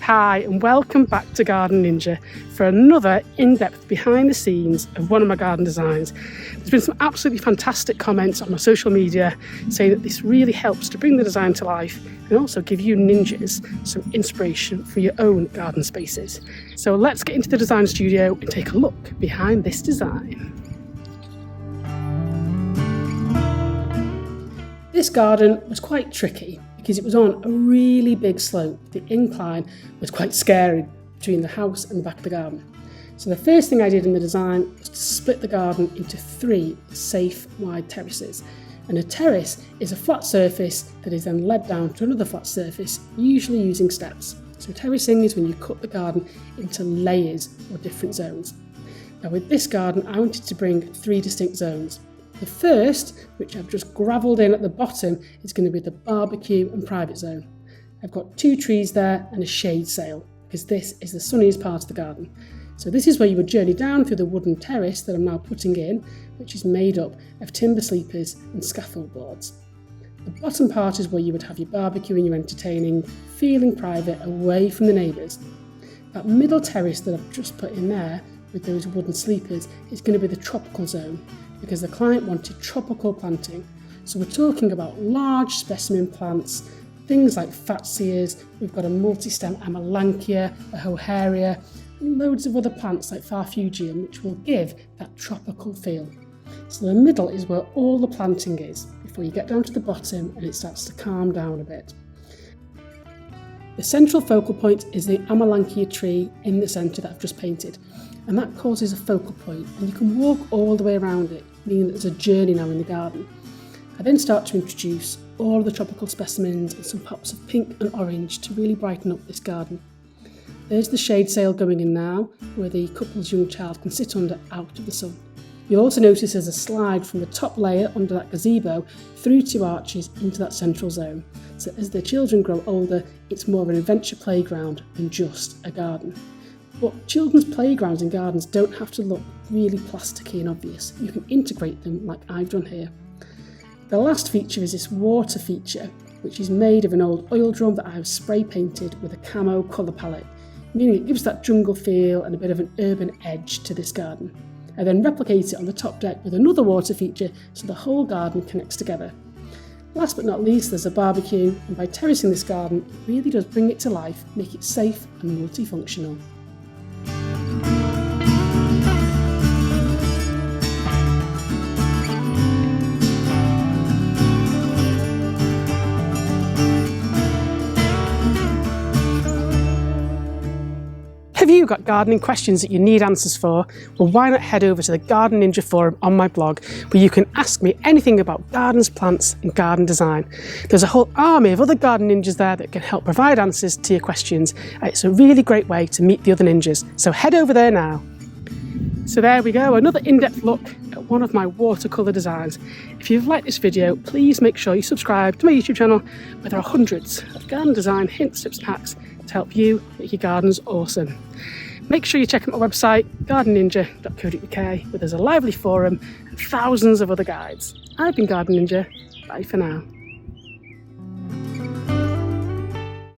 Hi and welcome back to Garden Ninja for another in-depth behind the scenes of one of my garden designs. There's been some absolutely fantastic comments on my social media saying that this really helps to bring the design to life and also give you ninjas some inspiration for your own garden spaces. So let's get into the design studio and take a look behind this design. This garden was quite tricky because it was on a really big slope. The incline was quite scary between the house and the back of the garden. So the first thing I did in the design was to split the garden into 3 safe wide terraces. And a terrace is a flat surface that is then led down to another flat surface, usually using steps. So terracing is when you cut the garden into layers or different zones. Now with this garden, I wanted to bring 3 distinct zones. The first, which I've just gravelled in at the bottom, is going to be the barbecue and private zone. I've got 2 trees there and a shade sail, because this is the sunniest part of the garden. So this is where you would journey down through the wooden terrace that I'm now putting in, which is made up of timber sleepers and scaffold boards. The bottom part is where you would have your barbecue and your entertaining, feeling private, away from the neighbours. That middle terrace that I've just put in there, with those wooden sleepers, is going to be the tropical zone, because the client wanted tropical planting. So we're talking about large specimen plants, things like fatsias, we've got a multi-stem amelanchier, a hoharia, and loads of other plants like farfugium, which will give that tropical feel. So the middle is where all the planting is, before you get down to the bottom and it starts to calm down a bit. The central focal point is the amelanchier tree in the centre that I've just painted, and that causes a focal point, and you can walk all the way around it, meaning that there's a journey now in the garden. I then start to introduce all of the tropical specimens and some pops of pink and orange to really brighten up this garden. There's the shade sail going in now, where the couple's young child can sit under out of the sun. You'll also notice there's a slide from the top layer under that gazebo through 2 arches into that central zone. So as the children grow older, it's more of an adventure playground than just a garden. But children's playgrounds and gardens don't have to look really plasticky and obvious. You can integrate them like I've done here. The last feature is this water feature, which is made of an old oil drum that I have spray painted with a camo colour palette, meaning it gives that jungle feel and a bit of an urban edge to this garden. I then replicate it on the top deck with another water feature so the whole garden connects together. Last but not least, there's a barbecue, and by terracing this garden, it really does bring it to life, make it safe and multifunctional. Have you got gardening questions that you need answers for? Well, why not head over to the Garden Ninja forum on my blog, where you can ask me anything about gardens, plants and garden design. There's a whole army of other garden ninjas there that can help provide answers to your questions. It's a really great way to meet the other ninjas, so head over there now. So there we go, another in-depth look at one of my watercolour designs. If you've liked this video, please make sure you subscribe to my YouTube channel, where there are hundreds of garden design hints, tips and hacks to help you make your gardens awesome. Make sure you check out my website, gardenninja.co.uk, where there's a lively forum and thousands of other guides. I've been Garden Ninja, bye for now.